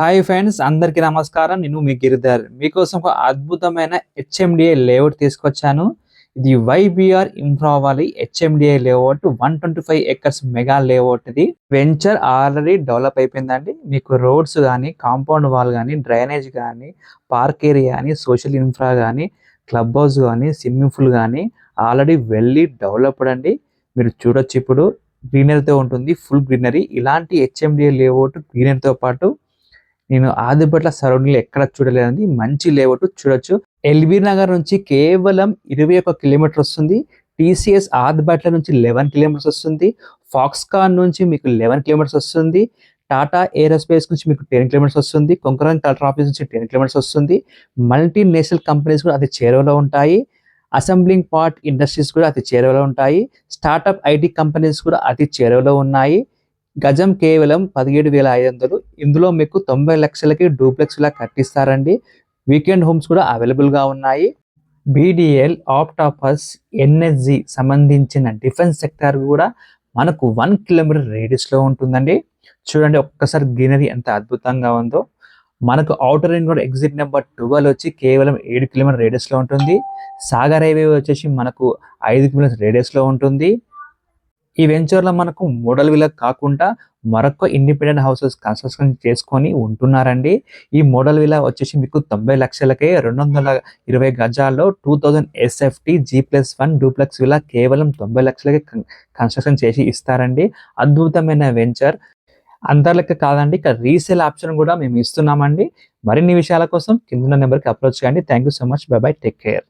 Hi friends, అందరికీ నమస్కారం. నేను మీ గిరిధర్. మీకోసం ఒక అద్భుతమైన హెచ్ఎండిఏ లేఅవుట్ తీసుకొచ్చాను. ఇది YBR infra valley HMDA layout 125 acres mega layout. ఇది వెంచర్ ఆల్రెడీ డెవలప్ అయిపోయిందండి. మీకు రోడ్స్ కానీ, కాంపౌండ్ వాల్ కానీ, డ్రైనేజ్ కానీ, పార్క్ ఏరియా కానీ, సోషల్ ఇన్ఫ్రా కానీ, క్లబ్ హౌస్ కానీ, స్విమ్మింగ్ పూల్ కానీ ఆల్రెడీ వెళ్ళి డెవలప్డ్ అండి. మీరు చూడొచ్చు, ఇప్పుడు గ్రీనరీతో ఉంటుంది, ఫుల్ గ్రీనరీ. ఇలాంటి హెచ్ఎండిఏ లేఅవుట్ గ్రీనరీతో పాటు నేను ఆదిబట్ల సరౌండింగ్ ఎక్కడ చూడలేదండి. మంచి లేఅవుట్ చూడొచ్చు. ఎల్బీ నగర్ నుంచి కేవలం 21 కిలోమీటర్ వస్తుంది. టీసీఎస్ ఆదిబట్ల నుంచి 11 కిలోమీటర్స్ వస్తుంది. ఫాక్స్కాన్ నుంచి మీకు 11 కిలోమీటర్స్ వస్తుంది. టాటా ఏరోస్పేస్ నుంచి మీకు 10 కిలోమీటర్స్ వస్తుంది. కొంకరన్ కలెక్టర్ ఆఫీస్ నుంచి 10 కిలోమీటర్స్ వస్తుంది. మల్టీనేషనల్ కంపెనీస్ కూడా అతి చేరువలో ఉంటాయి. అసెంబ్లింగ్ పార్ట్ ఇండస్ట్రీస్ కూడా అతి చేరువలో ఉంటాయి. స్టార్టప్ ఐటీ కంపెనీస్ కూడా అతి చేరువలో ఉన్నాయి. గజం కేవలం 17,500. ఇందులో మీకు 90 లక్షలకి డూప్లెక్స్ ఇలా కట్టిస్తారండి. వీకెండ్ హోమ్స్ కూడా అవైలబుల్గా ఉన్నాయి. బీడీఎల్, ఆప్టాపస్, ఎన్ఎస్జి సంబంధించిన డిఫెన్స్ సెక్టార్ కూడా మనకు 1 కిలోమీటర్ రేడియస్లో ఉంటుందండి. చూడండి ఒక్కసారి గ్రీనరీ ఎంత అద్భుతంగా ఉందో. మనకు outer ring road exit number 12 వచ్చి కేవలం 7 కిలోమీటర్ రేడియస్లో ఉంటుంది. సాగర్ హైవే వచ్చేసి మనకు 5 కిలోమీటర్ రేడియస్లో ఉంటుంది. ఈ వెంచర్లో మనకు మోడల్ విలా కాకుండా మరొక ఇండిపెండెంట్ హౌసెస్ కన్స్ట్రక్షన్ చేసుకొని ఉంటున్నారండి. ఈ మోడల్ విలా వచ్చేసి మీకు 90 లక్షలకే 220 గజాల్లో 2000 ఎస్ఎఫ్టీ G+1 డూప్లెక్స్ విలా కేవలం 90 లక్షలకే కన్స్ట్రక్షన్ చేసి ఇస్తారండి. అద్భుతమైన వెంచర్. అంతర్లెక్క కాదండి, ఇక్కడ రీసేల్ ఆప్షన్ కూడా మేము ఇస్తున్నామండి. మరిన్ని విషయాల కోసం కింద నెంబర్కి అప్రోచ్ చేయండి. Thank you so much. By by, take care.